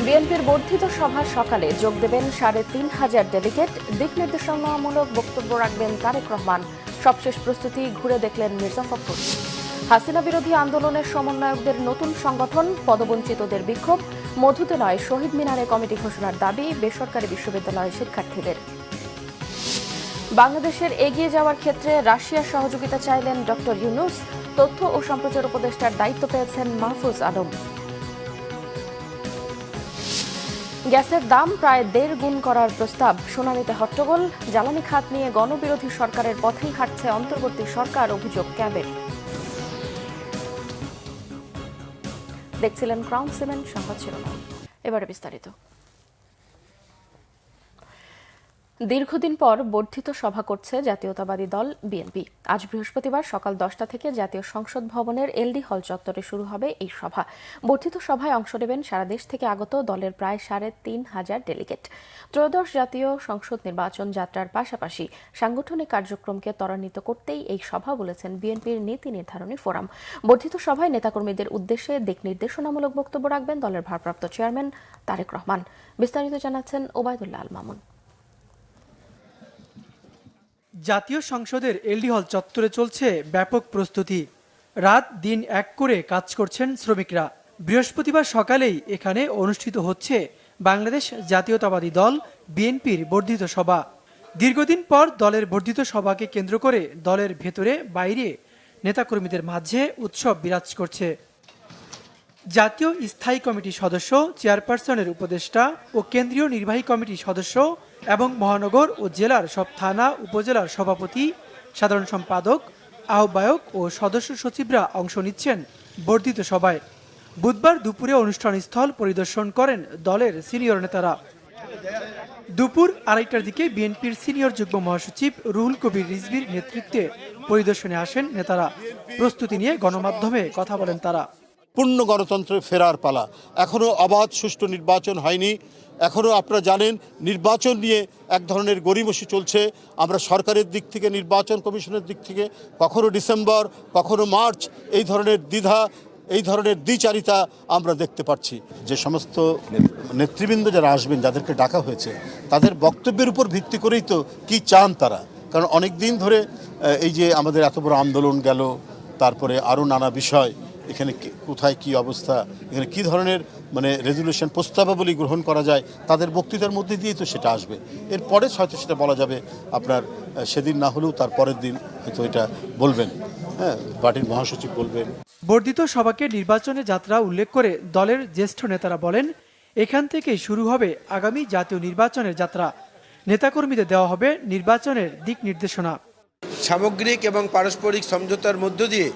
বিএনপির বর্ধিত সভা সকালে যোগ দেবেন ৩,৫০০ ডেলিগেট। দিক নির্দেশনামূলক বক্তব্য রাখবেন তারেক রহমান। সবশেষ প্রস্তুতি ঘুরে দেখলেন মির্জা ফখরুল। হাসিনা বিরোধী আন্দোলনের সমন্বয়কদের নতুন সংগঠন, পদবঞ্চিতদের বিক্ষোভ। মধুতে নয়, শহীদ মিনারে কমিটি ঘোষণার দাবি বেসরকারি বিশ্ববিদ্যালয়ের শিক্ষার্থীদের। বাংলাদেশের এগিয়ে যাওয়ার ক্ষেত্রে রাশিয়ার সহযোগিতা চাইলেন ডক্টর ইউনূস। তথ্য ও সম্প্রচার উপদেষ্টার দায়িত্ব পেয়েছেন মাহফুজ আলম। গ্যাসের দাম প্রায় ১.৫ গুণ করার প্রস্তাব, শুনানিতে হট্টগোল। জ্বালানি খাত নিয়ে গণবিরোধী সরকারের পথেই হাঁটছে অন্তর্বর্তী সরকার, অভিযোগ ক্যাবের। দেখছিলেন ক্রাউন সিমেন্ট সংবাদ শিরোনাম। এবারে বিস্তারিত। দীর্ঘদিন পর বর্ধিত সভা করছে জাতীয়তাবাদী দল বিএনপি। আজ বৃহস্পতিবার সকাল ১০টা থেকে জাতীয় সংসদ ভবনের এলডি হল চত্বরে শুরু হবে এই সভা। বর্ধিত সভায় অংশ নেবেন সারা দেশ থেকে আগত দলের প্রায় ৩,৫০০ ডেলিগেট। ত্রয়োদশ জাতীয় সংসদ নির্বাচন যাত্রার পাশাপাশি সাংগঠনিক কার্যক্রমকে ত্বরান্বিত করতেই এই সভা বলেছেন বিএনপির নীতি নির্ধারণী ফোরাম। বর্ধিত সভায় নেতাকর্মীদের উদ্দেশ্যে দিক নির্দেশনামূলক বক্তব্য রাখবেন দলের ভারপ্রাপ্ত চেয়ারম্যান তারেক রহমান। বিস্তারিত জানাচ্ছেন ওবায়দুল্লাহ আল মামুন। জাতীয় সংসদের এলডি হল চত্বরে চলছে ব্যাপক প্রস্তুতি। রাত দিন এক করে কাজ করছেন শ্রমিকরা। বৃহস্পতিবার সকালেই এখানে অনুষ্ঠিত হচ্ছে বাংলাদেশ জাতীয়তাবাদী দল বিএনপির বর্ধিত সভা। দীর্ঘদিন পর দলের বর্ধিত সভাকে কেন্দ্র করে দলের ভেতরে বাইরে নেতাকর্মীদের মাঝে উৎসব বিরাজ করছে। জাতীয় স্থায়ী কমিটির সদস্য, চেয়ারপারসনের উপদেষ্টা ও কেন্দ্রীয় নির্বাহী কমিটির সদস্য এবং মহানগর ও জেলার সব থানা উপজেলার সভাপতি, সাধারণ সম্পাদক, আহ্বায়ক ও সদস্য সচিবরা অংশ নিচ্ছেন বর্ধিত সভায়। বুধবার দুপুরে অনুষ্ঠানস্থল পরিদর্শন করেন দলের সিনিয়র নেতারা। দুপুর ২:৩০টার দিকে বিএনপির সিনিয়র যুগ্ম মহাসচিব রুহুল কবির রিজভীর নেতৃত্বে পরিদর্শনে আসেন নেতারা। প্রস্তুতি নিয়ে গণমাধ্যমে কথা বলেন তারা। পূর্ণ গণতন্ত্রের ফেরার পালা। এখনও অবাধ সুষ্ঠু নির্বাচন হয়নি। এখনও আপনারা জানেন নির্বাচন নিয়ে এক ধরনের গড়িমসি চলছে। আমরা সরকারের দিক থেকে, নির্বাচন কমিশনের দিক থেকে কখনো ডিসেম্বর, কখনো মার্চ, এই ধরনের দ্বিধা, এই ধরনের দ্বিচারিতা আমরা দেখতে পাচ্ছি। যে সমস্ত নেতৃবৃন্দ যারা আসবেন, যাদেরকে ডাকা হয়েছে, তাদের বক্তব্যের উপর ভিত্তি করেই তো কি চান তারা। কারণ অনেক দিন ধরে এই যে আমাদের এত বড় আন্দোলন গেল, তারপরে আরও নানা বিষয়, এখানে কোথায় কি অবস্থা, এখানে কি ধরনের রেজুলেশন প্রস্তাবাবলী গ্রহণ করা যায়, তাদের বক্তৃতার মধ্যে দিয়েই তো সেটা আসবে। এরপরে হয়তো সেটা বলা যাবে, আপনার সেদিন না হলেও তার পরের দিন হয়তো এটা বলবেন, পার্টির মহাসচিব বলবেন। বর্ধিত সভাকে নির্বাচনে যাত্রা উল্লেখ করে দলের জ্যেষ্ঠ নেতারা বলেন, এখান থেকেই শুরু হবে আগামী জাতীয় নির্বাচনের যাত্রা। নেতাকর্মীদের দেওয়া হবে নির্বাচনের দিক নির্দেশনা। সামগ্রিক এবং পারস্পরিক সমঝোতার মধ্য দিয়ে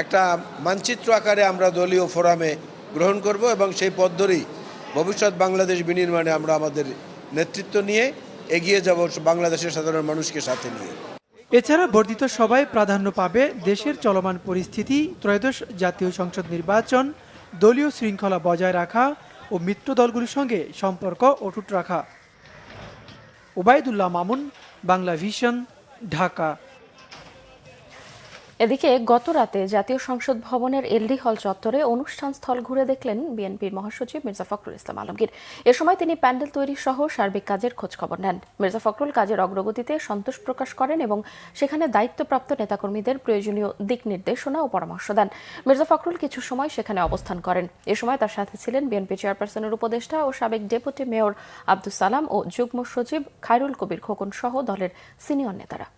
একটা মানচিত্র আকারে আমরা দলীয় ফোরামে গ্রহণ করব এবং সেই পথ ধরেই ভবিষ্যৎ বাংলাদেশ বিনির্মাণে আমরা আমাদের নেতৃত্ব নিয়ে এগিয়ে যাব, বাংলাদেশের সাধারণ মানুষকে সাথে নিয়ে। এছাড়া বর্ধিত সভায় প্রাধান্য পাবে দেশের চলমান পরিস্থিতি, ত্রয়োদশ জাতীয় সংসদ নির্বাচন, দলীয় শৃঙ্খলা বজায় রাখা ও মিত্র দলগুলির সঙ্গে সম্পর্ক অটুট রাখা। ওবায়দুল্লাহ মামুন, বাংলা ভিশন, ঢাকা। এদিকে গত রাতে জাতীয় সংসদ ভবনের এলডি হল চত্বরে অনুষ্ঠান স্থল ঘুরে দেখলেন বিএনপির মহাসচিব মির্জা ফখরুল ইসলাম আলমগীর। এ সময় তিনি প্যান্ডেল তৈরি সহ সার্বিক কাজের খোঁজখবর নেন। মির্জা ফখরুল কাজের অগ্রগতিতে সন্তোষ প্রকাশ করেন এবং সেখানে দায়িত্বপ্রাপ্ত নেতাকর্মীদের প্রয়োজনীয় দিক নির্দেশনা ও পরামর্শ দেন। মির্জা ফখরুল কিছু সময় সেখানে অবস্থান করেন। এ সময় তার সাথে ছিলেন বিএনপি চেয়ারপারসনের উপদেষ্টা ও সাবেক ডেপুটি মেয়র আব্দুস সালাম ও যুগ্ম সচিব খায়রুল কবির খোকন সহ দলের সিনিয়র নেতারা।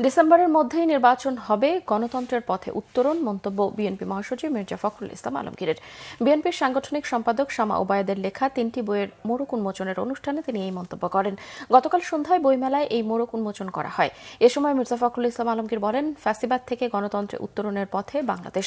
ডিসেম্বরের মধ্যেই নির্বাচন হবে, গণতন্ত্রের পথে উত্তরণ, মন্তব্য বিএনপি মহাসচিব মির্জা ফখরুল ইসলাম আলমগীরের। বিএনপির সাংগঠনিক সম্পাদক শামা ওবায়েদের লেখা 3টি বইয়ের মোড়ক উন্মোচনের অনুষ্ঠানে তিনি এই মন্তব্য করেন। গতকাল সন্ধ্যায় বইমেলায় এই মোড়ক উন্মোচন করা হয়। এ সময় মির্জা ফখরুল ইসলাম আলমগীর বলেন, ফ্যাসিবাদ থেকে গণতন্ত্রে উত্তরণের পথে বাংলাদেশ।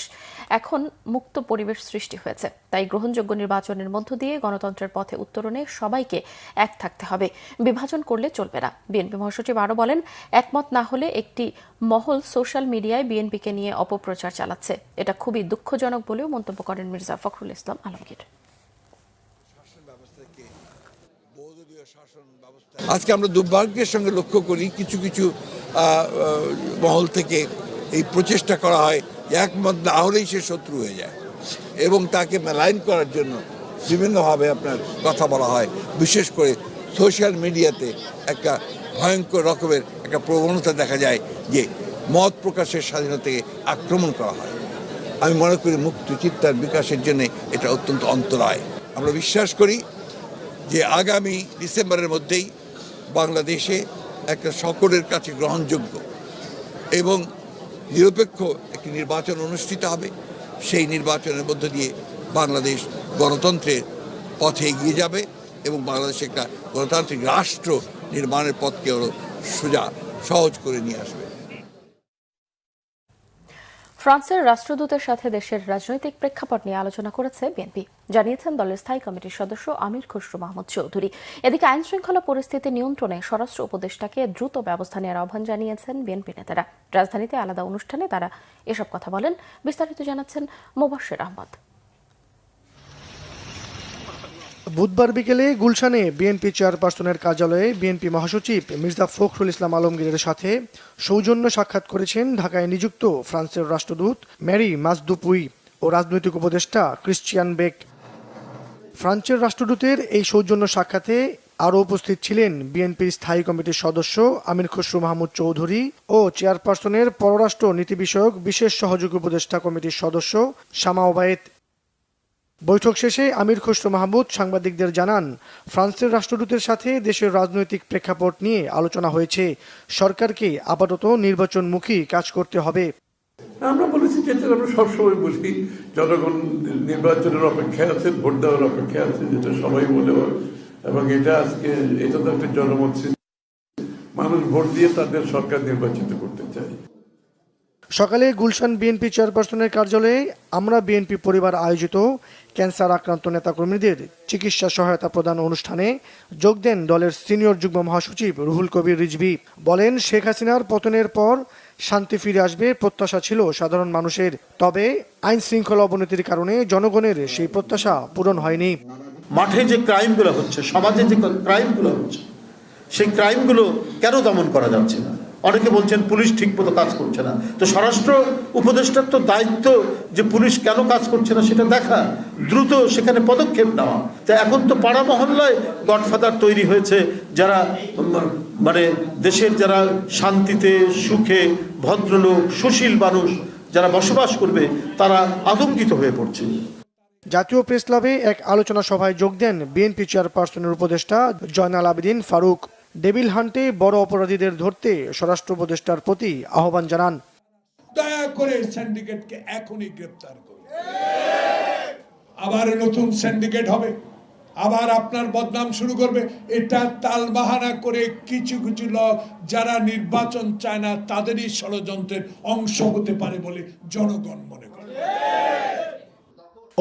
এখন মুক্ত পরিবেশ সৃষ্টি হয়েছে, তাই গ্রহণযোগ্য নির্বাচনের মধ্য দিয়ে গণতন্ত্রের পথে উত্তরণে সবাইকে এক থাকতে হবে, বিভাজন করলে চলবে না। বিএনপি মহাসচিব আরও বলেন, একমত না হলে একটি মহল সোশ্যাল মিডিয়ায় বিএনপিকে নিয়ে অপপ্রচার চালাচ্ছে। এটা খুবই দুঃখজনক বলেও মন্তব্য করেন মির্জা ফখরুল ইসলাম আলমগীর। আজকে আমরা দুর্ভাগ্যের সঙ্গে লক্ষ্য করি কিছু কিছু মহল থেকে এই প্রচেষ্টা করা হয়, একমত না হলেই সে শত্রু হয়ে যায়। এবং তাকে মেলাইন করার জন্য বিভিন্নভাবে আপনার কথা বলা হয়। বিশেষ করে সোশ্যাল মিডিয়াতে একটা ভয়ঙ্কর রকমের একটা প্রবণতা দেখা যায় যে মত প্রকাশের স্বাধীনতাকে আক্রমণ করা হয়। আমি মনে করি মুক্ত চিন্তার বিকাশের জন্য এটা অত্যন্ত অন্তরায়। আমরা বিশ্বাস করি যে আগামী ডিসেম্বরের মধ্যেই বাংলাদেশে একটা সকলের কাছে গ্রহণযোগ্য এবং নিরপেক্ষ একটি নির্বাচন অনুষ্ঠিত হবে। সেই নির্বাচনের মধ্য দিয়ে বাংলাদেশ গণতন্ত্রের পথে এগিয়ে যাবে এবং বাংলাদেশ একটা গণতান্ত্রিক রাষ্ট্র নির্মাণের পথকে আরো সোজা সহজ করে নিয়ে আসবে। ফ্রান্সের রাষ্ট্রদূতের সাথে দেশের রাজনৈতিক প্রেক্ষাপট নিয়ে আলোচনা করেছে বিএনপি, জানিয়েছেন দলের স্থায়ী কমিটির সদস্য আমির খসরু মাহমুদ চৌধুরী। এদিকে আইনশৃঙ্খলা পরিস্থিতি নিয়ন্ত্রণে স্বরাষ্ট্র উপদেষ্টাকে দ্রুত ব্যবস্থা নেওয়ার আহ্বান জানিয়েছেন বিএনপি নেতারা। রাজধানীতে আলাদা অনুষ্ঠানে তারা এসব কথা বলেন। বিস্তারিত জানাচ্ছেন মোবাশ্বের আহমদ। বুধবার বিকেলে গুলশানে বিএনপি চেয়ারপারসনের কার্যালয়ে বিএনপি মহাসচিব মির্জা ফখরুল ইসলাম আলমগীরের সাথে সৌজন্য সাক্ষাৎ করেছেন ঢাকায় নিযুক্ত ফ্রান্সের রাষ্ট্রদূত ম্যারি মাজদুপুই ও রাজনৈতিক উপদেষ্টা ক্রিশ্চিয়ান বেক। ফ্রান্সের রাষ্ট্রদূতের এই সৌজন্য সাক্ষাতে আরও উপস্থিত ছিলেন বিএনপির স্থায়ী কমিটির সদস্য আমির খসরু মাহমুদ চৌধুরী ও চেয়ারপারসনের পররাষ্ট্র নীতি বিষয়ক বিশেষ সহযোগী উপদেষ্টা কমিটির সদস্য শামা ওবায়েদ। বৈঠক শেষে আমির খসরু মাহমুদ সাংবাদিকদের জানান, ফ্রান্সের রাষ্ট্রদূতের সাথে দেশের রাজনৈতিক প্রেক্ষাপট নিয়ে আলোচনা হয়েছে। সরকারকে আপাতত নির্বাচনমুখী কাজ করতে হবে। আমরা বলেছি যেটা আমরা সবসময় বলি, জনগণ নির্বাচনের অপেক্ষায় আছে, ভোট দেওয়ার অপেক্ষায় আছে, যেটা সবাই বলে। এবং এটা আজকে এটা তো একটা জনমত, মানুষ ভোট দিয়ে তাদের সরকার নির্বাচিত করতে চায়। সকালে গুলশান বিএনপি চেয়ারপারসনের কার্যালয়ে আমরা বিএনপি পরিবার আয়োজিত ক্যান্সার আক্রান্ত নেতাকর্মীদের চিকিৎসা সহায়তা প্রদান অনুষ্ঠানে যোগ দেন দলের সিনিয়র যুগ্ম মহাসচিব রুহুল কবির রিজভী। বলেন, শেখ হাসিনার পতনের পর শান্তি ফিরে আসবে প্রত্যাশা ছিল সাধারণ মানুষের, তবে আইন শৃঙ্খলা অবনতির কারণে জনগণের সেই প্রত্যাশা পূরণ হয়নি। মাঠে যে ক্রাইমগুলো হচ্ছে, সমাজে যে ক্রাইমগুলো হচ্ছে, সেই ক্রাইমগুলো কেন দমন করা যাচ্ছে না? অনেকে বলছেন পুলিশ ঠিকমতো কাজ করছে না। তো স্বরাষ্ট্র উপদেষ্টার তো দায়িত্ব যে পুলিশ কেন কাজ করছে না সেটা দেখা, দ্রুত সেখানে পদক্ষেপ নেওয়া। তো এখন তো পাড়া মহল্লায় গডফাদার তৈরি হয়েছে, যারা মানে দেশের যারা শান্তিতে সুখে ভদ্রলোক সুশীল মানুষ যারা বসবাস করবে তারা আতঙ্কিত হয়ে পড়ছে। জাতীয় প্রেস ক্লাবে এক আলোচনা সভায় যোগ দেন বিএনপি চেয়ারপারসনের উপদেষ্টা জয়নাল আবেদিন ফারুক। ডেভিল হান্টে বড় অপরাধীদের ধরতে স্বরাষ্ট্র উপদেষ্টার প্রতি আহ্বান জানান। দয়া করে সিন্ডিকেটকে এখনই গ্রেফতার করুন। আবার নতুন সিন্ডিকেট হবে, আবার আপনার বদনাম শুরু করবে। এটা তালবাহানা করে কিছু কিছু লোক যারা নির্বাচন চায় না তাদেরই ষড়যন্ত্রের অংশ হতে পারে বলে জনগণ মনে করে।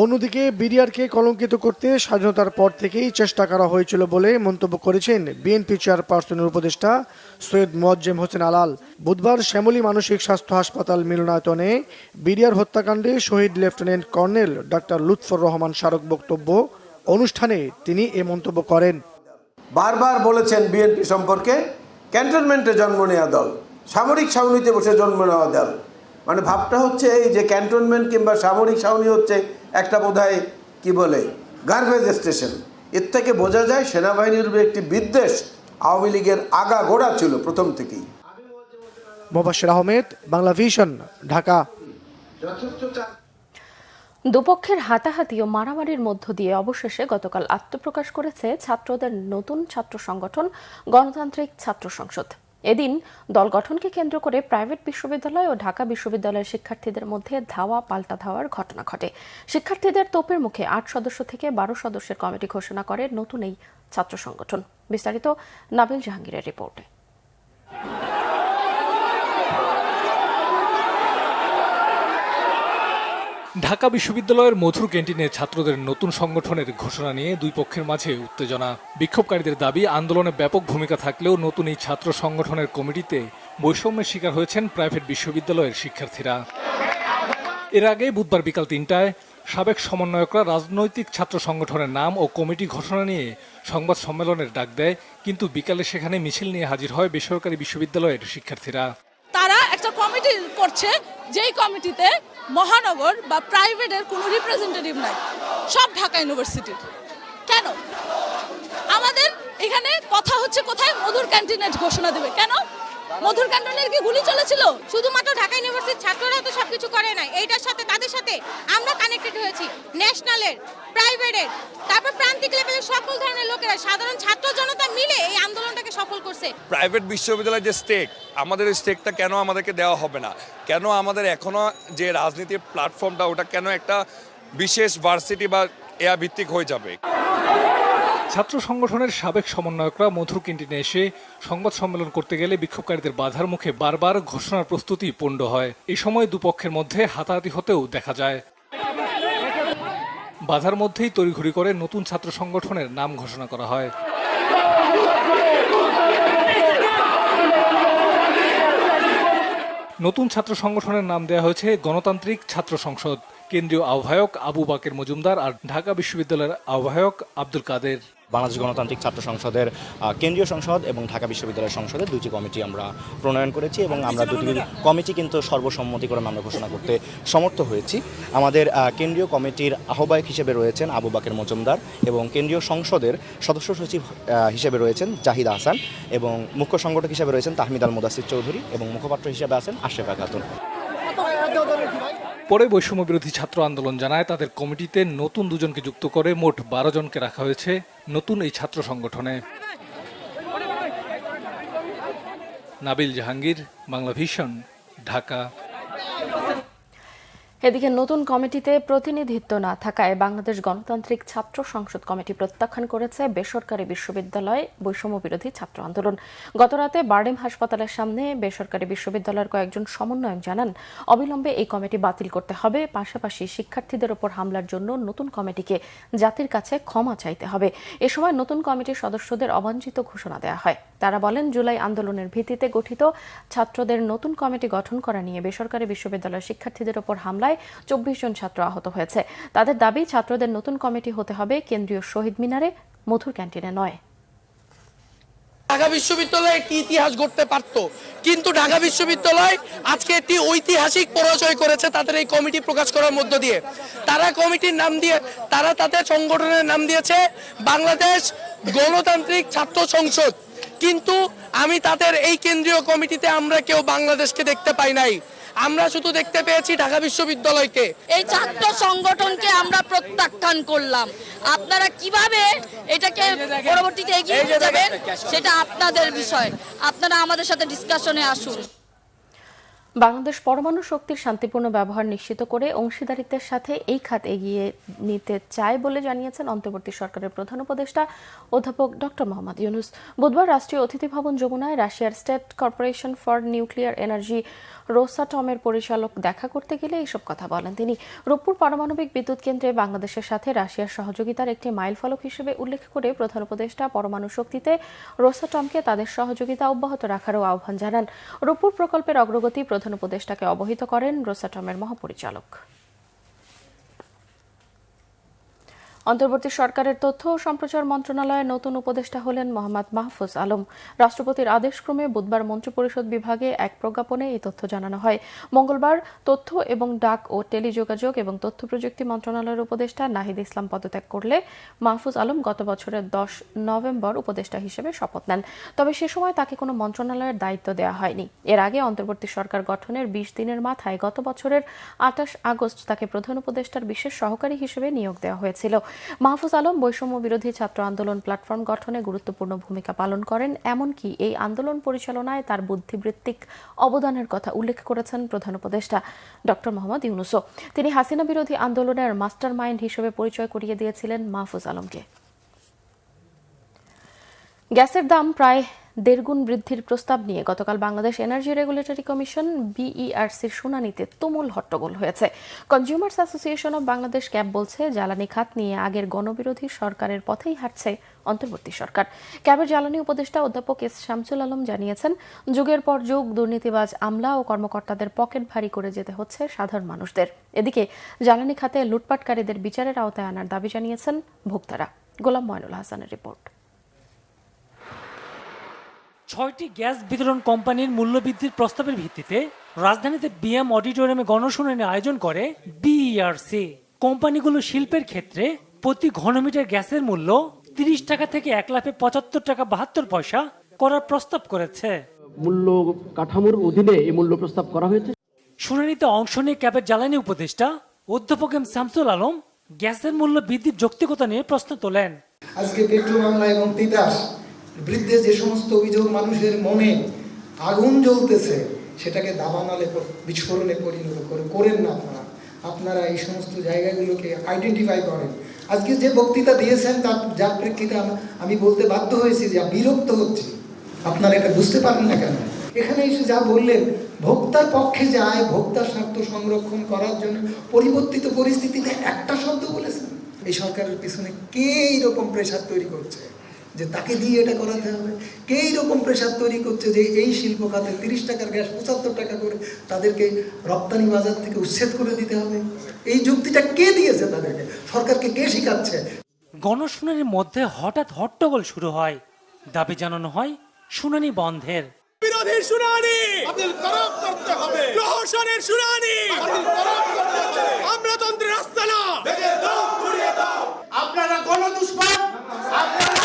অন্যদিকে বিডিআরকে কলঙ্কিত করতে স্বাধীনতার পর থেকেই চেষ্টা করা হয়েছিল বলে মন্তব্য করেছেন বিএনপি চেয়ারপারসনের উপদেষ্টা সৈয়দ মোয়াজ্জেম হোসেন আলাল। বুধবার শ্যামলী মানসিক স্বাস্থ্য হাসপাতাল মিলনায়তনে বিডিআর হত্যাকাণ্ডে শহীদ lieutenant colonel doctor Lutfor Rahman স্মারক বক্তব্য অনুষ্ঠানে তিনি এ মন্তব্য করেন। বারবার বলেছেন বিএনপি সম্পর্কে ক্যান্টনমেন্টে জন্ম নেওয়া দল, সামরিক ছাউনিতে বসে জন্ম নেওয়া দল। মানে ভাবটা হচ্ছে এই যে ক্যান্টনমেন্ট কিংবা সামরিক ছাউনি হচ্ছে একটা বোধহয় কি বলে গার্বেজ স্টেশন। এর থেকে বোঝা যায় সেনাবাহিনীর উপর একটি বিদ্বেষ আওয়ামী লীগের আগা গোড়া ছিল প্রথম থেকেই। মোবাশ্বের আহমেদ, বাংলা ভিশন, ঢাকা। দুপক্ষের হাতাহাতি ও মারামারির মধ্য দিয়ে অবশেষে গতকাল আত্মপ্রকাশ করেছে ছাত্রদের নতুন ছাত্র সংগঠন গণতান্ত্রিক ছাত্র সংসদ। এদিন দল গঠনকে কেন্দ্র করে প্রাইভেট বিশ্ববিদ্যালয় ও ঢাকা বিশ্ববিদ্যালয়ের শিক্ষার্থীদের মধ্যে ধাওয়া পাল্টা ধাওয়ার ঘটনা ঘটে। শিক্ষার্থীদের তোপের মুখে 8 সদস্য থেকে 12 সদস্যের কমিটি ঘোষণা করে নতুন এই ছাত্র সংগঠন। বিস্তারিত নাবিল জাহাঙ্গীরের রিপোর্টে। ঢাকা বিশ্ববিদ্যালয়ের মধুর ক্যান্টিনে ছাত্রদের নতুন সংগঠনের ঘোষণা নিয়ে দুই পক্ষের মাঝে উত্তেজনা। বিক্ষোভকারীদের দাবি, আন্দোলনে ব্যাপক ভূমিকা থাকলেও নতুন এই ছাত্র সংগঠনের কমিটিতে বৈষম্যের শিকার হয়েছেন প্রাইভেট বিশ্ববিদ্যালয়ের শিক্ষার্থীরা। এর আগে বুধবার বিকাল 3টায় সাবেক সমন্বয়করা রাজনৈতিক ছাত্র সংগঠনের নাম ও কমিটি ঘোষণা নিয়ে সংবাদ সম্মেলনের ডাক দেয়, কিন্তু বিকালে সেখানে মিছিল নিয়ে হাজির হয় বেসরকারি বিশ্ববিদ্যালয়ের শিক্ষার্থীরা। তারা একটা কমিটি কমিটি করছে যেই কমিটিতে মহানগর বা প্রাইভেটের কোনো রিপ্রেজেন্টেটিভ নাই, সব ঢাকা ইউনিভার্সিটির। কেন? আমাদের এখানে কথা হচ্ছে কোথায় মধুর ক্যান্টিনের ঘোষণা দেবে, কেন? মধুর ক্যান্টিনের কি গুলি চলেছিল? শুধুমাত্র ঢাকা ইউনিভার্সিটির ছাত্ররা তো সবকিছু করে নাই, এইটার সাথে তাদের সাথে আমরা কানেক্টেড হয়েছি, ন্যাশনালের, প্রাইভেটের, তারপর প্রান্তিক লেভেলের সকল ধরনের লোকেরা, সাধারণ ছাত্র জনতা মিলে এই আন্দোলনটাকে সফল করছে। প্রাইভেট বিশ্ববিদ্যালয়ের যে স্টেক, আমাদের স্টেকটা কেন আমাদেরকে দেওয়া হবে না? কেন আমাদের এখনো যে রাজনীতির প্ল্যাটফর্মটা ওটা কেন একটা বিশেষ ভার্সিটি বা এয়া ভিত্তিক হয়ে যাবে? ছাত্র সংগঠনের সাবেক সমন্বয়করা মধুর ক্যান্টিনে এসে সংবাদ সম্মেলন করতে গেলে বিক্ষোভকারীদের বাধার মুখে বারবার ঘোষণার প্রস্তুতি পণ্ড হয়। এই সময় দুপক্ষের মধ্যে হাতাহাতি হতেও দেখা যায়। বাধার মধ্যেই তড়িঘড়ি করে নতুন ছাত্র সংগঠনের নাম ঘোষণা করা হয়। নতুন ছাত্র সংগঠনের নাম দেওয়া হয়েছে গণতান্ত্রিক ছাত্র সংসদ। কেন্দ্রীয় আহ্বায়ক আবু বাকের মজুমদার আর ঢাকা বিশ্ববিদ্যালয়ের আহ্বায়ক আব্দুল কাদের। বাংলাদেশ গণতান্ত্রিক ছাত্র সংসদের কেন্দ্রীয় সংসদ এবং ঢাকা বিশ্ববিদ্যালয় সংসদের দুটি কমিটি আমরা প্রণয়ন করেছি এবং আমরা দুটি কমিটি কিন্তু সর্বসম্মতিক্রমে আমরা ঘোষণা করতে সমর্থ হয়েছি। আমাদের কেন্দ্রীয় কমিটির আহ্বায়ক হিসেবে রয়েছেন আবু বাকের মজুমদার এবং কেন্দ্রীয় সংসদের সদস্য সচিব হিসেবে রয়েছেন জাহিদ আহসান এবং মুখ্য সংগঠক হিসেবে রয়েছেন তাহমিদ আল মুদাসির চৌধুরী এবং মুখপাত্র হিসেবে আছেন আশরাফা খাতুন। পরে বৈষম্য বিরোধী ছাত্র আন্দোলন জানায় তাদের কমিটিতে নতুন দুজনকে যুক্ত করে মোট 12 জনকে রাখা হয়েছে নতুন এই ছাত্র সংগঠনে। নাবিল জাহাঙ্গীর, বাংলা ভিশন, ঢাকা। এদিকে নতুন কমিটিতে প্রতিনিধিত্ব না থাকায় বাংলাদেশ গণতান্ত্রিক ছাত্র সংসদ কমিটি প্রত্যাখ্যান করেছে বেসরকারি বিশ্ববিদ্যালয় বৈষম্য বিরোধী ছাত্র আন্দোলন। গতরাতে বারডেম হাসপাতালের সামনে বেসরকারি বিশ্ববিদ্যালয়ের কয়েকজন সমন্বয়ক জানান, অবিলম্বে এই কমিটি বাতিল করতে হবে, পাশাপাশি শিক্ষার্থীদের ওপর হামলার জন্য নতুন কমিটিকে জাতির কাছে ক্ষমা চাইতে হবে। এ সময় নতুন কমিটির সদস্যদের অবাঞ্ছিত ঘোষণা দেওয়া হয়। তারা বলেন, জুলাই আন্দোলনের ভিত্তিতে গঠিত ছাত্রদের নতুন কমিটি গঠন করা নিয়ে বেসরকারি বিশ্ববিদ্যালয়ের শিক্ষার্থীদের ওপর হামলায় 24 জন ছাত্র আহত হয়েছে। তাদের দাবি, ছাত্রদের নতুন কমিটি হতে হবে কেন্দ্রীয় শহীদ মিনারে, মধুর ক্যান্টিনে নয়। ঢাকা বিশ্ববিদ্যালয়ে একটি ইতিহাস গড়তে পারত, কিন্তু ঢাকা বিশ্ববিদ্যালয় আজকে একটি ঐতিহাসিক পরাজয় করেছে তাদের এই কমিটি প্রকাশ করার মধ্য দিয়ে। তারা কমিটির নাম দিয়ে, তারা তাদের সংগঠনের নাম দিয়েছে বাংলাদেশ গণতান্ত্রিক ছাত্র সংসদ, কিন্তু আমি তাদের এই কেন্দ্রীয় কমিটিতে আমরা কেউ বাংলাদেশকে দেখতে পাই নাই। আমরা শুধু দেখতে পেয়েছি ঢাকা বিশ্ববিদ্যালয়কে। এই ছাত্র সংগঠনকে আমরা প্রত্যাখ্যান করলাম। আপনারা কিভাবে এটাকে পরবর্তীতে এগিয়ে নিয়ে যাবেন সেটা আপনাদের বিষয়, আপনারা আমাদের সাথে ডিসকাশনে আসুন। বাংলাদেশ পরমাণু শক্তির শান্তিপূর্ণ ব্যবহার নিশ্চিত করে অংশীদারিত্বের সাথে এই খাত এগিয়ে নিতে চায় বলে জানিয়েছেন অন্তর্বর্তী সরকারের প্রধান উপদেষ্টা অধ্যাপক ডক্টর মোহাম্মদ ইউনূস। বুধবার রাষ্ট্রীয় অতিথি ভবন যমুনায় রাশিয়ার State Corporation for Nuclear Energy রোসাটমের পরিচালক দেখা করতে গেলে এইসব কথা বলেন তিনি। রূপপুর পারমাণবিক বিদ্যুৎ কেন্দ্রে বাংলাদেশের সাথে রাশিয়ার সহযোগিতার একটি মাইলফলক হিসেবে উল্লেখ করে প্রধান উপদেষ্টা পরমাণু শক্তিতে রোসাটমকে তাদের সহযোগিতা অব্যাহত রাখারও আহ্বান জানান। রূপপুর প্রকল্পের অগ্রগতি প্রধান উপদেষ্টাকে অবহিত করেন রোসাটমের মহাপরিচালক। অন্তর্বর্তী সরকারের তথ্য ও সম্প্রচার মন্ত্রণালয়ের নতুন উপদেষ্টা হলেন মোহাম্মদ মাহফুজ আলম। রাষ্ট্রপতির আদেশক্রমে বুধবার মন্ত্রিপরিষদ বিভাগে এক প্রজ্ঞাপনে এই তথ্য জানানো হয়। মঙ্গলবার তথ্য এবং ডাক ও টেলিযোগাযোগ এবং তথ্য প্রযুক্তি মন্ত্রণালয়ের উপদেষ্টা নাহিদ ইসলাম পদত্যাগ করলে মাহফুজ আলম গত বছরের 10 নভেম্বর উপদেষ্টা হিসেবে শপথ নেন। তবে সে সময় তাকে কোনো মন্ত্রণালয়ের দায়িত্ব দেওয়া হয়নি। এর আগে অন্তর্বর্তী সরকার গঠনের 20 দিনের মাথায় গত বছরের 28 আগস্ট তাকে প্রধান উপদেষ্টার বিশেষ সহকারী হিসেবে নিয়োগ দেওয়া হয়েছিল। মাহফুজ আলম বৈষম্য বিরোধী ছাত্র আন্দোলন প্ল্যাটফর্ম গঠনে গুরুত্বপূর্ণ ভূমিকা পালন করেন, এমনকি এই আন্দোলন পরিচালনায় তার বুদ্ধিবৃত্তিক অবদানের কথা উল্লেখ করেছেন প্রধান উপদেষ্টা ডক্টর মোহাম্মদ ইউনূসও। তিনি হাসিনা বিরোধী আন্দোলনের মাস্টার মাইন্ড হিসেবে পরিচয় করিয়ে দিয়েছিলেন মাহফুজ আলমকে। গ্যাসের দাম প্রায় 1.5 গুণ বৃদ্ধির প্রস্তাব নিয়ে গতকাল বাংলাদেশ এনার্জি রেগুলেটরি কমিশন বিইআরসির শুনানিতে তুমুল হট্টগোল হয়েছে। Consumers association of Bangladesh cab বলছে, জ্বালানি খাত নিয়ে আগের গণবিরোধী সরকারের পথেই হাঁটছে অন্তর্বর্তী সরকার। ক্যাবের জ্বালানি উপদেষ্টা অধ্যাপক এস শামসুল আলম জানিয়েছেন, যুগের পর যুগ দুর্নীতিবাজ আমলা ও কর্মকর্তাদের পকেট ভারী করে যেতে হচ্ছে সাধারণ মানুষদের। এদিকে জ্বালানি খাতে লুটপাটকারীদের বিচারের আওতায় আনার দাবি জানিয়েছেন ভোক্তারা। গোলাম ময়নুল হাসানের রিপোর্ট। 6টি গ্যাস বিতরণ কোম্পানির মূল্যবৃদ্ধির প্রস্তাবের ভিত্তিতে রাজধানীতে বিএম অডিটোরিয়ামে গণশুনানি আয়োজন করে বিইআরসি। কোম্পানিগুলো শিল্পের ক্ষেত্রে প্রতি ঘনমিটার গ্যাসের মূল্য 30 টাকা থেকে 1,75 টাকা 72 পয়সা করার প্রস্তাব করেছে। মূল্য কাঠামোর অধীনে এই মূল্য প্রস্তাব করা হয়েছে। শুনানিতে অংশ নিয়ে ক্যাবের জ্বালানি উপদেষ্টা অধ্যাপক এম শামসুল আলম গ্যাসের মূল্য বৃদ্ধির যৌক্তিকতা নিয়ে প্রশ্ন তোলেন। আজকে পেট্রো বাংলা এবং তিতাস বৃদ্ধে যে সমস্ত অভিযোগ মানুষের মনে আগুন জ্বলতেছে, সেটাকে দাবানলে বিস্ফোরণে পরিণত করেন না। আপনারা এই সমস্ত জায়গাগুলোকে আইডেন্টিফাই করেন। আজকে যে বক্তৃতা দিয়েছেন যার প্রেক্ষিতে আমি বলতে বাধ্য হয়েছি যে বিরক্ত হচ্ছি। আপনারা এটা বুঝতে পারেন না কেন? এখানে এসে যা বললেন, ভোক্তার পক্ষে যায়, ভোক্তার স্বার্থ সংরক্ষণ করার জন্য পরিবর্তিত পরিস্থিতিতে একটা শব্দ বলেছেন। এই সরকারের পিছনে কে এইরকম প্রেশার তৈরি করছে যে তাকে দিয়ে এটা করাতে হবে? কে এইরকম প্রেশার তৈরি করছে যে এই শিল্প খাতে 30 টাকার গ্যাস 75 টাকা করে তাদেরকে রপ্তানি বাজার থেকে উচ্ছেদ করে দিতে হবে? এই যুক্তিটা কে দিয়েছে তাদেরকে? সরকারকে কে শিখাচ্ছে? গণশুনানির মধ্যে হঠাৎ হট্টগোল শুরু হয়। দাবি জানানো হয় শুনানি বন্ধের। বিরোধীর শুনানি বাতিল করতে হবে, প্রহসনের শুনানি বাতিল করতে হবে, আমলাতন্ত্রের আস্তানা ভেঙে দাও, গুড়িয়ে দাও। আপনারা গণদুষ্কর, আপনারা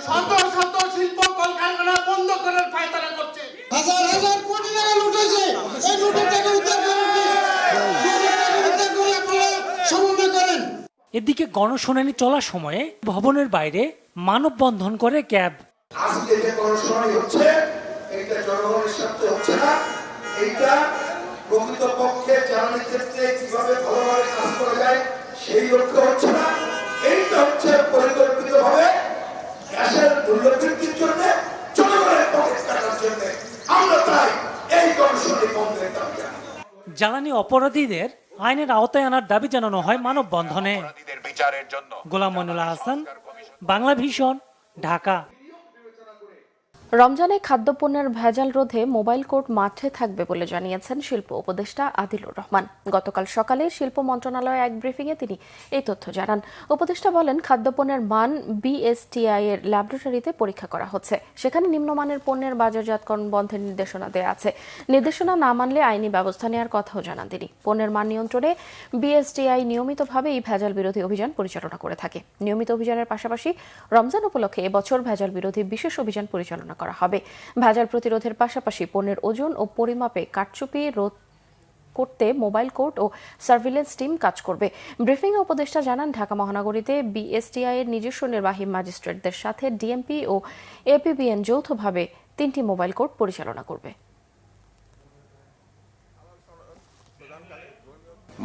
শত শত শিল্প কলকারখানা বন্ধ করার ফায়দারা করছে। হাজার হাজার কোটি টাকা লুটেছে। এই লুটের টাকা উদ্ধার করেন, সমন্বয় করেন। এদিকে গণশুনানি চলার সময়ে ভবনের বাইরে মানববন্ধন করে ক্যাব। আজকে যে গণশুনানি হচ্ছে, এটা জনগণের স্বার্থে হচ্ছে না। এইটা প্রকৃতপক্ষে জ্বালানি ক্ষেত্রে কিভাবে ভালোভাবে কাজ করা যায় সেই লক্ষ্য হচ্ছে না। এইটা হচ্ছে পরিকল্পিতভাবে গ্যাসের মূল্য বৃদ্ধির জন্য, জনগণের পকেট কাটার জন্য। আমরা তাই এই গণশুনানি বন্ধের দাবি জানাই। জ্বালানি অপরাধীদের আইনের আওতায় আনার দাবি জানানো হয় মানববন্ধনে। গোলাম মইনুল হাসান, বাংলা ভিশন, ঢাকা। রমজানে খাদ্যপণ্যের ভেজাল রোধে মোবাইল কোর্ট মাঠে থাকবে বলে জানিয়েছেন শিল্প উপদেষ্টা আদিলুর রহমান। গতকাল সকালে শিল্প মন্ত্রণালয়ে এক ব্রিফিংয়ে তিনি এই তথ্য জানান। উপদেষ্টা বলেন, খাদ্যপণ্যের মান বিএসটিআই এর ল্যাবরেটরিতে পরীক্ষা করা হচ্ছে। সেখানে নিম্নমানের পণ্যের বাজারজাতকরণ বন্ধের নির্দেশনা দেওয়া আছে। নির্দেশনা না মানলে আইনি ব্যবস্থা নেওয়ার কথাও জানান তিনি। পণ্যের মান নিয়ন্ত্রণে বিএসটিআই নিয়মিতভাবে এই ভেজাল বিরোধী অভিযান পরিচালনা করে থাকে। নিয়মিত অভিযানের পাশাপাশি রমজান উপলক্ষে এবছর ভেজাল বিরোধী বিশেষ অভিযান পরিচালনা করা হবে। ভেজাল প্রতিরোধের পাশাপাশি পণ্যের ওজন ও পরিমাপে কারচুপি রোধ করতে মোবাইল কোর্ট ও সার্ভিলেন্স টিম কাজ করবে। ব্রিফিংয়ে উপদেষ্টা জানান, ঢাকা মহানগরীতে বিএসটিআই এর নিজস্ব নির্বাহী ম্যাজিস্ট্রেটদের সাথে ডিএমপি ও এপিবিএন যৌথভাবে 3টি মোবাইল কোর্ট পরিচালনা করবে।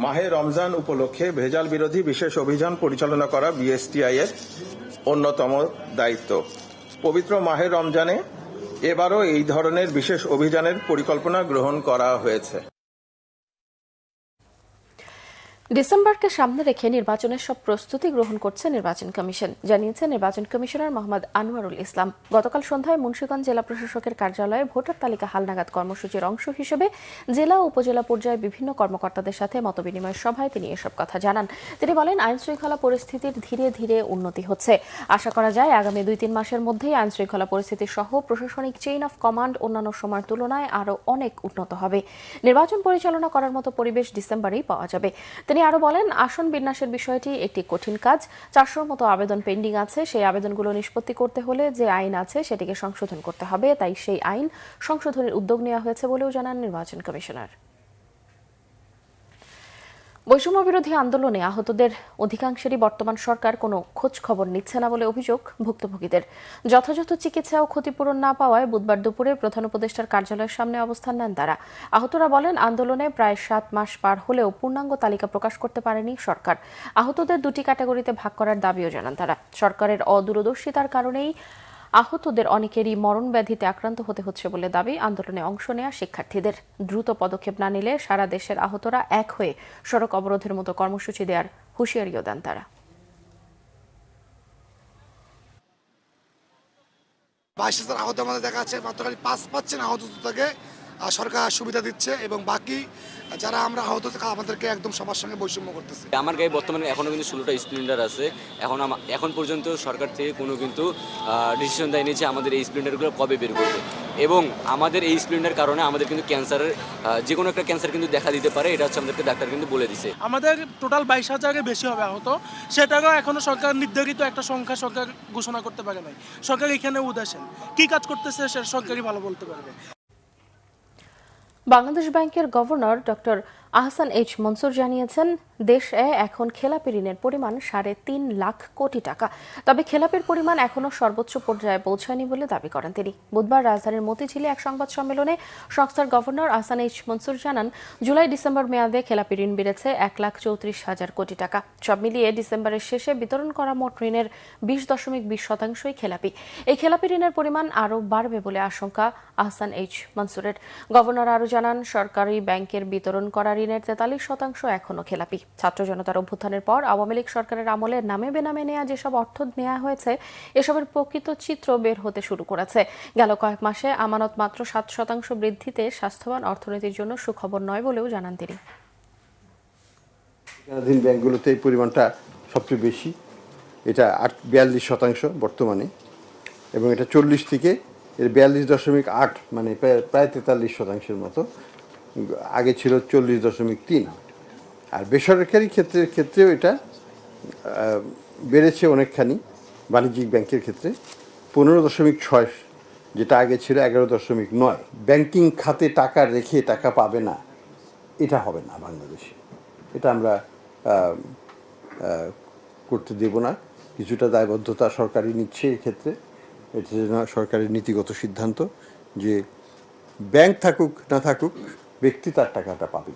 মাহে রমজান উপলক্ষে ভেজাল বিরোধী বিশেষ অভিযান পরিচালনা করা বিএসটিআই এর অন্যতম দায়িত্ব। পবিত্র মাহে রমজানে এবারও এই ধরনের বিশেষ অভিযানের পরিকল্পনা গ্রহণ করা হয়েছে। ডিসেম্বরকে সামনে রেখে নির্বাচনের সব প্রস্তুতি গ্রহণ করছে নির্বাচন কমিশন, জানিয়েছে নির্বাচন কমিশনার মোহাম্মদ আনোয়ারুল ইসলাম। গতকাল সন্ধ্যায় মুন্সিগঞ্জ জেলা প্রশাসকের কার্যালয়ে ভোটার তালিকা হালনাগাদ কর্মসূচির অংশ হিসেবে জেলা ও উপজেলা পর্যায়ে বিভিন্ন কর্মকর্তাদের সাথে মতবিনিময় সভায় তিনি এসব কথা জানান। তিনি বলেন, আইন শৃঙ্খলা পরিস্থিতির ধীরে ধীরে উন্নতি হচ্ছে। আশা করা যায় আগামী 2-3 মাসের মধ্যেই আইন শৃঙ্খলা পরিস্থিতি সহ প্রশাসনিক চেইন অফ কমান্ড অন্যান্য সময়ের তুলনায় আরও অনেক উন্নত হবে। নির্বাচন পরিচালনা করার মতো পরিবেশ ডিসেম্বরেই পাওয়া যাবে। তিনি আরো বলেন, আসন বিন্যাসের বিষয়টি একটি কঠিন কাজ। 400-র মতো আবেদন পেন্ডিং আছে। সেই আবেদনগুলো নিষ্পত্তি করতে হলে যে আইন আছে সেটিকে সংশোধন করতে হবে। তাই সেই আইন সংশোধনের উদ্যোগ নেওয়া হয়েছে বলেও জানান নির্বাচন কমিশনার। বৈষম্য বিরোধী আন্দোলনে আহতদের অধিকাংশেরই বর্তমান সরকার কোনো খোঁজ খবর নিচ্ছে না বলে অভিযোগ ভুক্তভোগীদের। যথাযথ চিকিৎসা ও ক্ষতিপূরণ না পাওয়ায় বুধবার দুপুরে প্রধান উপদেষ্টার কার্যালয়ের সামনে অবস্থান নেন তারা। আহতরা বলেন, আন্দোলনে প্রায় 7 মাস পার হলেও পূর্ণাঙ্গ তালিকা প্রকাশ করতে পারেনি সরকার। আহতদের 2টি ক্যাটাগরিতে ভাগ করার দাবিও জানান তারা। সরকারের অদূরদর্শিতার কারণেই আহতদের অনেকেরই মরণ ব্যাধিতে আক্রান্ত হতে হচ্ছে বলে দাবি আন্দোলনে অংশ নেওয়া শিক্ষার্থীদের। দ্রুত পদক্ষেপ না নিলে সারা দেশের আহতরা এক হয়ে সড়ক অবরোধের মতো কর্মসূচি দেওয়ার হুঁশিয়ারিও দেন তারা। 22,000 আহত আমাদের দেখা যাচ্ছে, মাত্র খালি 5 পাচ্ছেন আহত থেকে। সরকার সুবিধা দিচ্ছে এবং বাকি যারা আমরা আহত আমাদেরকে একদম সবার সঙ্গে বৈষম্য করতেছে। আমার গায়ে বর্তমানে এখনও কিন্তু 16টা স্প্লেন্ডার আছে। এখন পর্যন্ত সরকার থেকে কোনো কিন্তু ডিসিশন দেয়নি যে আমাদের এই স্প্লেন্ডারগুলো কবে বের করবে, এবং আমাদের এই স্প্লেন্ডার কারণে আমাদের কিন্তু ক্যান্সারের যে কোনো একটা ক্যান্সার কিন্তু দেখা দিতে পারে, এটা হচ্ছে আমাদেরকে ডাক্তার কিন্তু বলে দিছে। আমাদের টোটাল 22,000-এর বেশি হবে আহত, সেটারও এখনো সরকার নির্ধারিত একটা সংখ্যা সরকার ঘোষণা করতে পারে নাই। সরকার এখানে উদাসীন, কি কাজ করতেছে সে সরকারই ভালো বলতে পারবে। বাংলাদেশ ব্যাংকের governor doctor Ahsan H Mansur জানিয়েছেন, দেশে এখন খেলাপি ঋণের পরিমাণ 3.5 লাখ কোটি টাকা। তবে খেলাপির পরিমাণ এখনও সর্বোচ্চ পর্যায়ে পৌঁছায়নি বলে দাবি করেন তিনি। বুধবার রাজধানীর মতিঝিলে এক সংবাদ সম্মেলনে সংস্থার গভর্নর আহসান এইচ মনসুর জানান, জুলাই-ডিসেম্বর মেয়াদে খেলাপি ঋণ বেড়েছে 1,34,000 কোটি টাকা। সব মিলিয়ে ডিসেম্বরের শেষে বিতরণ করা মোট ঋণের 20.20%ই খেলাপি। এই খেলাপি ঋণের পরিমাণ আরও বাড়বে বলে আশঙ্কা আহসান এইচ মনসুরের। গভর্নর আরও জানান, সরকারি ব্যাংকের বিতরণ করা ঋণের 43% এখনও খেলাপি। ছাত্র জনতার অভ্যুত্থানের পর আওয়ামী লীগ সরকারের আমলে নামে বেনামে নেওয়া যেসব অর্থ নেওয়া হয়েছে, এসবের প্রকৃত চিত্র বের হতে শুরু করেছে। গেল কয়েক মাসে আমানত মাত্র 7% বৃদ্ধিতে স্বাস্থ্যবান অর্থনীতির জন্য সুখবর নয় বলেও জানান তিনি। ঠিকানাধীন ব্যাংকগুলোতে এই পরিমাণটা সবচেয়ে বেশি, এটা 42% বর্তমানে, এবং এটা 40 থেকে এর 42.8, মানে প্রায় 43% মতো। আগে ছিল 40.3। আর বেসরকারি ক্ষেত্রেও এটা বেড়েছে অনেকখানি। বাণিজ্যিক ব্যাংকের ক্ষেত্রে 15.6, যেটা আগে ছিল 11.9। ব্যাংকিং খাতে টাকা রেখে টাকা পাবে না, এটা হবে না বাংলাদেশে। এটা আমরা করতে দেব না। কিছুটা দায়বদ্ধতা সরকারই নিচ্ছে এক্ষেত্রে। এটা যেন সরকারের নীতিগত সিদ্ধান্ত যে ব্যাংক থাকুক না থাকুক, ব্যক্তি তার টাকাটা পাবে।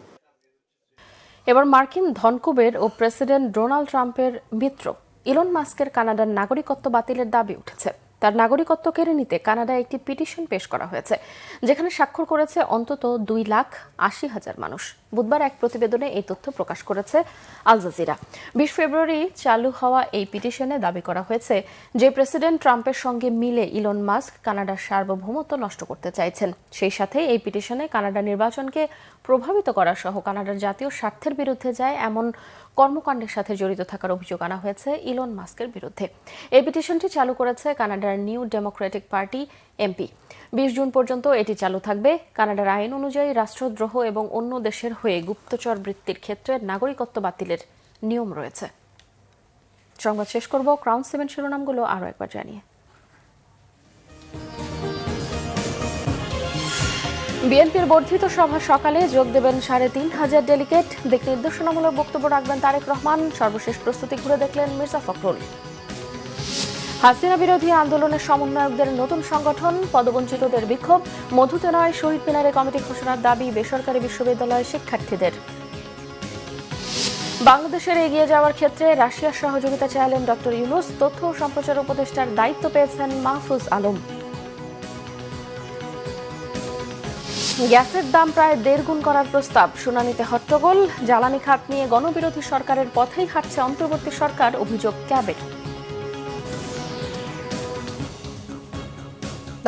এবার মার্কিন ধনকুবের ও প্রেসিডেন্ট ডোনাল্ড ট্রাম্পের মিত্র ইলন মাস্কের কানাডার নাগরিকত্ব বাতিলের দাবি উঠেছে। তার নাগরিকত্ব কেড়ে নিতে কানাডায় একটি পিটিশন পেশ করা হয়েছে, যেখানে স্বাক্ষর করেছে অন্তত 2,80,000 মানুষ। বুধবার এক প্রতিবেদনে এই তথ্য প্রকাশ করেছে আল জাজিরা। 20 ফেব্রুয়ারি চালু হওয়া এই পিটিশনে দাবি করা হয়েছে যে প্রেসিডেন্ট ট্রাম্পের সঙ্গে মিলে ইলন মাস্ক কানাডার সার্বভৌমত্ব নষ্ট করতে চাইছেন। সেই সাথে এই পিটিশনে কানাডা নির্বাচনকে প্রভাবিত করা সহ কানাডার জাতীয় স্বার্থের বিরুদ্ধে যায় এমন কর্মকাণ্ডের সাথে জড়িত থাকার অভিযোগ আনা হয়েছে ইলন মাস্কের বিরুদ্ধে। এই পিটিশনটি চালু করেছে কানাডার new Democratic party MP. 20 June পর্যন্ত এটি চালু থাকবে। কানাডার আইন অনুযায়ী রাষ্ট্রদ্রোহ এবং অন্য দেশের হয়ে গুপ্তচর বৃত্তির ক্ষেত্রে নাগরিকত্ব বাতিলের নিয়ম রয়েছে। সংবাদ শেষ করব ক্রাউন সিমেন্ট শিরোনামগুলো আরও একবার জানিয়ে। বিএনপির বর্ধিত সভা সকালে যোগ দেবেন 3,500 ডেলিগেট। দিক নির্দেশনামূলক বক্তব্য রাখবেন তারেক রহমান। সর্বশেষ প্রস্তুতি ঘুরে দেখলেন মির্জা ফখরুল। হাসিনা বিরোধী আন্দোলনের সমন্বয়কদের নতুন সংগঠন, পদবঞ্চিতদের বিক্ষোভ। মধুতে নয়, শহীদ মিনারে কমিটি ঘোষণার দাবি বেসরকারি বিশ্ববিদ্যালয়ের শিক্ষার্থীদের। বাংলাদেশের এগিয়ে যাওয়ার ক্ষেত্রে রাশিয়ার সহযোগিতা চাইলেন ডক্টর ইউনূস। তথ্য ও সম্প্রচার উপদেষ্টার দায়িত্ব পেয়েছেন মাহফুজ আলম। গ্যাসের দাম প্রায় 1.5 গুণ করার প্রস্তাব, শুনানিতে হট্টগোল। জ্বালানি খাত নিয়ে গণবিরোধী সরকারের পথেই হাঁটছে অন্তর্বর্তী সরকার, অভিযোগ ক্যাবের।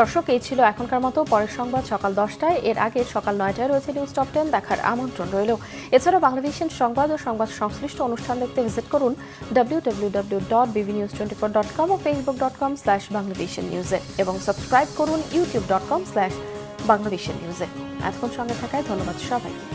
দর্শক, এই ছিল এখনকার মতো। পরের সংবাদ সকাল 10টায়, এর আগে সকাল 9টায় রয়েছে নিউজ টপ 10 দেখার আমন্ত্রণ রইল। এছাড়া বাংলাদেশের সংবাদ ও সংবাদ সংশ্লিষ্ট অনুষ্ঠান দেখতে ভিজিট করুন www.bbnews24.com ও facebook.com/bangladesh এবং সাবস্ক্রাইব করুন youtube.com/bangladeshnewse। এতক্ষণ সঙ্গে থাকায় ধন্যবাদ সবাইকে।